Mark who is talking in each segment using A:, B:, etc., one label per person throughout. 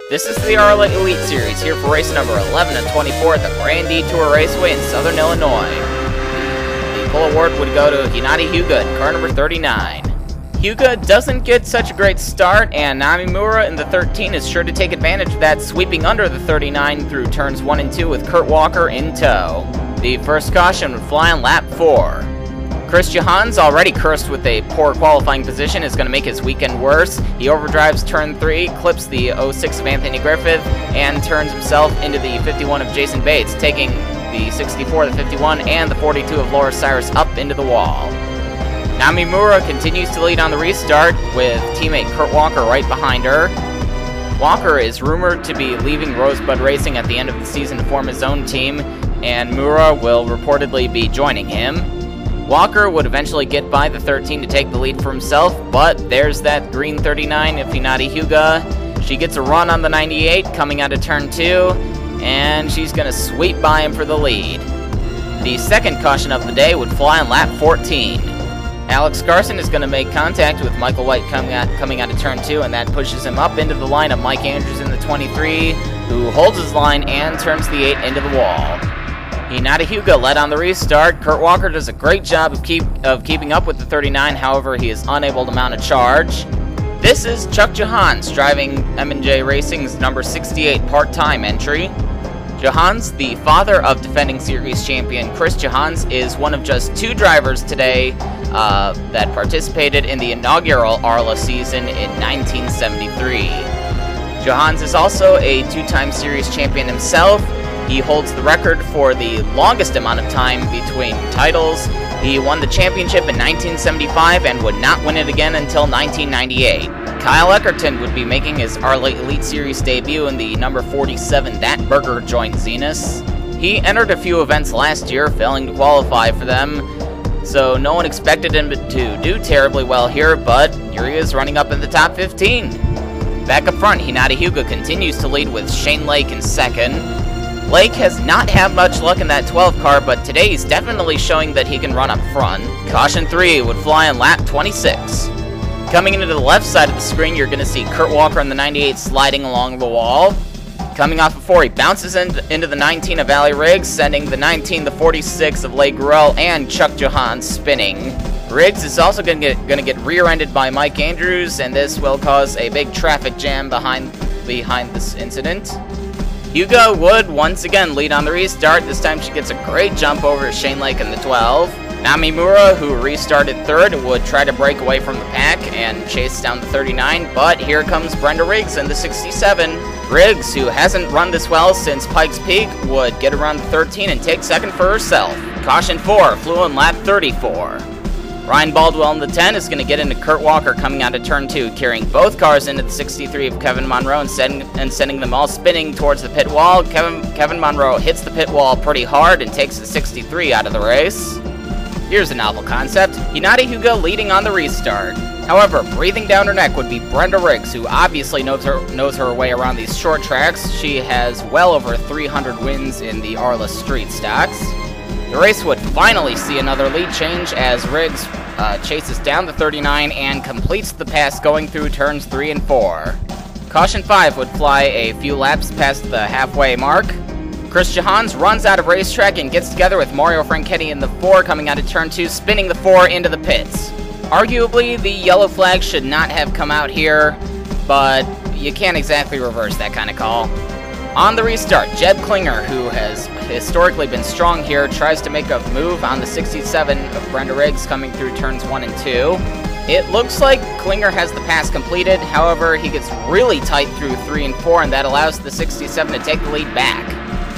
A: This is the ARLA Elite Series, here for race number 11 and 24 at the Grand Detour Raceway in Southern Illinois. The full award would go to Hinata Hyuga in car number 39. Hyuga doesn't get such a great start, and Namimura in the 13 is sure to take advantage of that, sweeping under the 39 through turns 1 and 2 with Kurt Walker in tow. The first caution would fly on lap 4. Chris Johans, already cursed with a poor qualifying position, is going to make his weekend worse. He overdrives turn 3, clips the 06 of Anthony Griffith, and turns himself into the 51 of Jason Bates, taking the 64, the 51, and the 42 of Laura Cyrus up into the wall. Namimura continues to lead on the restart, with teammate Kurt Walker right behind her. Walker is rumored to be leaving Rosebud Racing at the end of the season to form his own team, and Mura will reportedly be joining him. Walker would eventually get by the 13 to take the lead for himself, but there's that green 39 of Hinata Hyuga. She gets a run on the 98 coming out of turn 2, and she's going to sweep by him for the lead. The second caution of the day would fly on lap 14. Alex Carson is going to make contact with Michael White coming out of turn 2, and that pushes him up into the line of Mike Andrews in the 23, who holds his line and turns the 8 into the wall. Hinata Hyuga led on the restart. Kurt Walker does a great job of keeping up with the 39, however, he is unable to mount a charge. This is Chuck Johans driving M&J Racing's number 68 part-time entry. Johans, the father of defending series champion Chris Johans, is one of just 2 drivers today that participated in the inaugural ARLA season in 1973. Johans is also a 2-time series champion himself. He holds the record for the longest amount of time between titles. He won the championship in 1975 and would not win it again until 1998. Kyle Eckerton would be making his ARLA Elite Series debut in the number 47 That Burger joint Zenith. He entered a few events last year, failing to qualify for them, so no one expected him to do terribly well here, but here he is running up in the top 15. Back up front, Hinata Hyuga continues to lead with Shane Lake in second. Lake has not had much luck in that 12 car, but today he's definitely showing that he can run up front. Caution 3 would fly on lap 26. Coming into the left side of the screen, you're going to see Kurt Walker on the 98 sliding along the wall. Coming off of 4, he bounces into the 19 of Allie Riggs, sending the 19, the 46 of Leigh Gurrell, and Chuck Johans spinning. Riggs is also going to get rear-ended by Mike Andrews, and this will cause a big traffic jam behind this incident. Hyuga would once again lead on the restart. This time she gets a great jump over Shane Lake in the 12. Namimura, who restarted 3rd, would try to break away from the pack and chase down the 39, but here comes Brenda Riggs in the 67. Riggs, who hasn't run this well since Pikes Peak, would get around the 13 and take 2nd for herself. Caution 4 flew on lap 34. Ryan Baldwell in the 10 is going to get into Kurt Walker coming out of turn 2, carrying both cars into the 63 of Kevin Monroe and sending them all spinning towards the pit wall. Kevin Monroe hits the pit wall pretty hard and takes the 63 out of the race. Here's a novel concept: Hinata Hyuga leading on the restart. However, breathing down her neck would be Brenda Riggs, who obviously knows her way around these short tracks. She has well over 300 wins in the ARLA street stocks. The race would finally see another lead change as Riggs chases down the 39 and completes the pass going through turns 3 and 4. Caution 5 would fly a few laps past the halfway mark. Chris Johans runs out of racetrack and gets together with Mario Franchetti in the 4 coming out of turn 2, spinning the 4 into the pits. Arguably, the yellow flag should not have come out here, but you can't exactly reverse that kind of call. On the restart, Jeb Klinger, who has historically been strong here, tries to make a move on the 67 of Brenda Riggs coming through turns 1 and 2. It looks like Klinger has the pass completed, however, he gets really tight through 3 and 4, and that allows the 67 to take the lead back.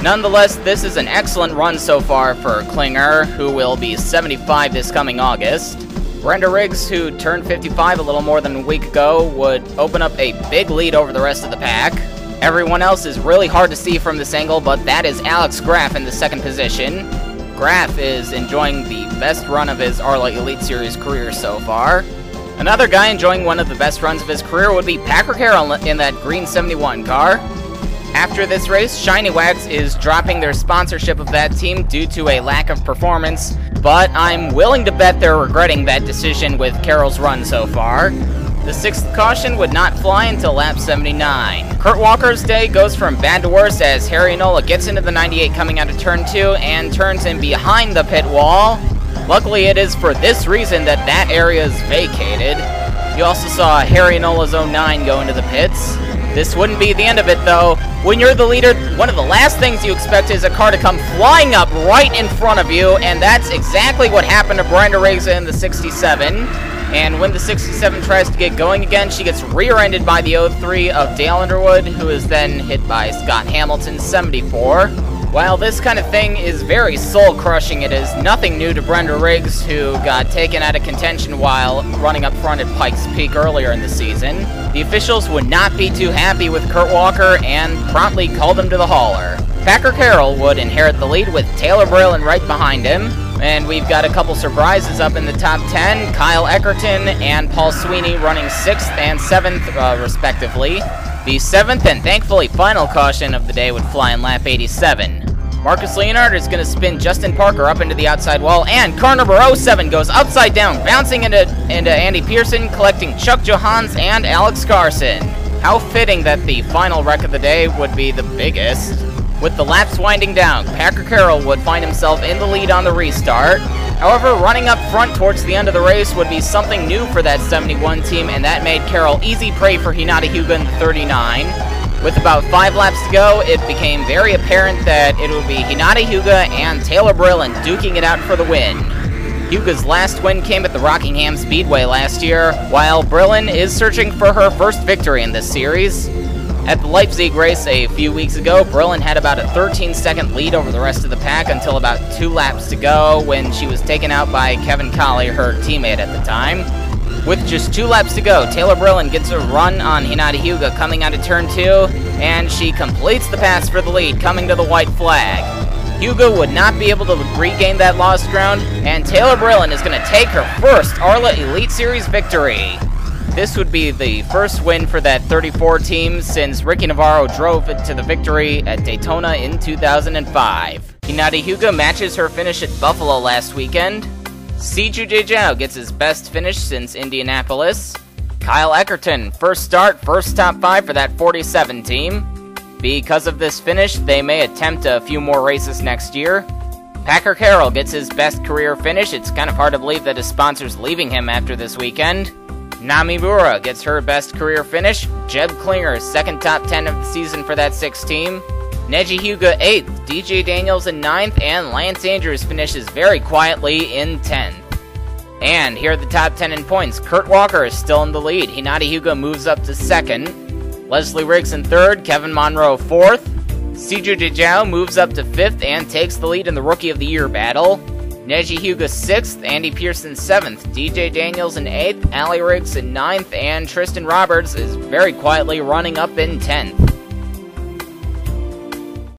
A: Nonetheless, this is an excellent run so far for Klinger, who will be 75 this coming August. Brenda Riggs, who turned 55 a little more than a week ago, would open up a big lead over the rest of the pack. Everyone else is really hard to see from this angle, but that is Alex Graff in the 2nd position. Graff is enjoying the best run of his ARLA Elite Series career so far. Another guy enjoying one of the best runs of his career would be Patrick Carroll in that green 71 car. After this race, Shiny Wax is dropping their sponsorship of that team due to a lack of performance, but I'm willing to bet they're regretting that decision with Carroll's run so far. The 6th caution would not fly until lap 79. Kurt Walker's day goes from bad to worse as Harry Inola gets into the 98 coming out of turn 2 and turns in behind the pit wall. Luckily, it is for this reason that that area is vacated. You also saw Harry Inola's 09 go into the pits. This wouldn't be the end of it, though. When you're the leader, one of the last things you expect is a car to come flying up right in front of you, and that's exactly what happened to Brenda Riggs in the 67. And when the 67 tries to get going again, she gets rear-ended by the 03 of Dale Underwood, who is then hit by Scott Hamilton's 74. While this kind of thing is very soul-crushing, it is nothing new to Brenda Riggs, who got taken out of contention while running up front at Pikes Peak earlier in the season. The officials would not be too happy with Kurt Walker and promptly called him to the hauler. Packer Carroll would inherit the lead with Taylor Braylon right behind him. And we've got a couple surprises up in the top 10. Kyle Eckerton and Paul Sweeney running 6th and 7th, respectively. The 7th and thankfully final caution of the day would fly in lap 87. Marcus Leonard is going to spin Justin Parker up into the outside wall, and car number 07 goes upside down, bouncing into Andy Pearson, collecting Chuck Johans and Alex Carson. How fitting that the final wreck of the day would be the biggest. With the laps winding down, Packer Carroll would find himself in the lead on the restart. However, running up front towards the end of the race would be something new for that 71 team, and that made Carroll easy prey for Hinata Hyuga in the 39. With about 5 laps to go, it became very apparent that it would be Hinata Hyuga and Taylor Braylon duking it out for the win. Hyuga's last win came at the Rockingham Speedway last year, while Braylon is searching for her first victory in this series. At the Leipzig race a few weeks ago, Braylon had about a 13-second lead over the rest of the pack until about 2 laps to go when she was taken out by Kevin Colley, her teammate at the time. With just 2 laps to go, Taylor Braylon gets a run on Hinata Hyuga coming out of turn 2, and she completes the pass for the lead, coming to the white flag. Hyuga would not be able to regain that lost ground, and Taylor Braylon is going to take her first ARLA Elite Series victory. This would be the first win for that 34 team since Ricky Navarro drove it to the victory at Daytona in 2005. Hinata Hyuga matches her finish at Buffalo last weekend. Siju Jejao gets his best finish since Indianapolis. Kyle Eckerton, first start, first top 5 for that 47 team. Because of this finish, they may attempt a few more races next year. Packer Carroll gets his best career finish. It's kind of hard to believe that his sponsor's leaving him after this weekend. Namimura gets her best career finish. Jeb Klinger's second top 10 of the season for that 6 team. Neji Hyuga 8th, DJ Daniels in 9th, and Lance Andrews finishes very quietly in 10th. And here are the top 10 in points. Kurt Walker is still in the lead. Hinata Hyuga moves up to 2nd. Leslie Riggs in 3rd, Kevin Monroe 4th. Siju Jejao moves up to 5th and takes the lead in the Rookie of the Year battle. Neji Hyuga 6th, Andy Pearson 7th, DJ Daniels in 8th, Ali Riggs in 9th, and Tristan Roberts is very quietly running up in 10th.